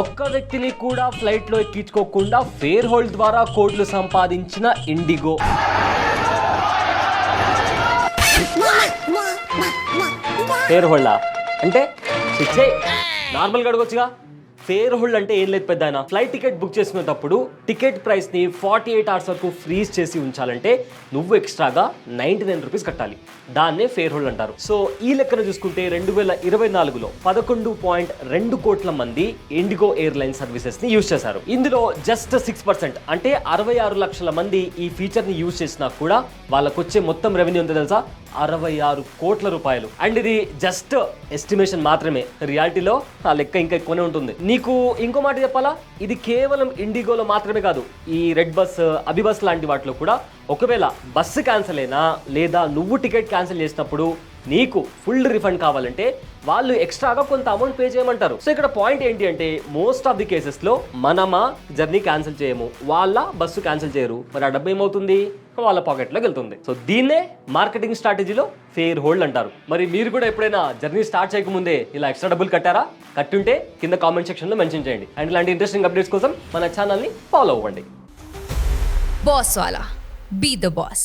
ఒక్క వ్యక్తిని కూడా ఫ్లైట్ లో ఎక్కించుకోకుండా ఫేర్ హోల్డ్ ద్వారా కోట్లు సంపాదించిన ఇండిగో. ఫేర్ హోల్డా అంటే నార్మల్గా అడగొచ్చుగా. ఫేర్ హోల్డ్ అంటే ఏం లేదు పెద్ద. ఫ్లైట్ టికెట్ బుక్ చేసుకునేటప్పుడు టికెట్ ప్రైస్ ని 48 hours వరకు ఫ్రీజ్ చేసి ఉంచాలంటే నువ్వు ఎక్స్ట్రాగా 99 రూపీస్ కట్టాలి. దాన్నే ఫేర్ హోల్డ్ అంటారు. సో ఈ లెక్కన చూసుకుంటే 2024లో 11.2 కోట్ల మంది ఇండిగో ఎయిర్లైన్ సర్వీసెస్ ని యూజ్ చేశారు. ఇందులో జస్ట్ 6% అంటే 66 లక్షల మంది ఈ ఫీచర్ ని యూజ్ చేసినా కూడా వాళ్ళకు వచ్చే మొత్తం రెవెన్యూ ఎంత తెలుసా? 66 కోట్ల రూపాయలు. అండ్ ఇది జస్ట్ ఎస్టిమేషన్ మాత్రమే. రియాలిటీలో ఆ లెక్క ఇంకా ఎక్కువనే ఉంటుంది. నీకు ఇంకో మాట చెప్పాలా, ఇది కేవలం ఇండిగోలో మాత్రమే కాదు, ఈ రెడ్ బస్, అభిబస్ లాంటి వాటిలో కూడా ఒకవేళ బస్సు క్యాన్సిల్ అయినా లేదా నువ్వు టికెట్ క్యాన్సిల్ చేసినప్పుడు నీకు ఫుల్ రిఫండ్ కావాలంటే వాళ్ళు ఎక్స్ట్రాగా కొంత అమౌంట్ పే చేయమంటారు. సో ఇక్కడ పాయింట్ ఏంటి అంటే మోస్ట్ ఆఫ్ ది కేసెస్ లో మనమా జర్నీ క్యాన్సిల్ చేయము, వాళ్ళ బస్సు క్యాన్సిల్ చేయరు. మరి ఆ డబ్బు ఏమవుతుంది? వాళ్ళ పాకెట్లోకి వెళ్తుంది. సో దీన్నే మార్కెటింగ్ స్ట్రాటజీలో ఫేర్ హోల్డ్ అంటారు. మరి మీరు కూడా ఎప్పుడైనా జర్నీ స్టార్ట్ చేయకముందే ఇలా ఎక్స్ట్రా డబ్బులు కట్టారా? కట్టుంటే కింద కామెంట్ సెక్షన్ లో మెన్షన్ చేయండి. అండ్ ఇలాంటి ఇంట్రెస్టింగ్ అప్డేట్స్ కోసం మన ఛానల్ ని ఫాలో అవ్వండి. Boss Wala. Be the boss.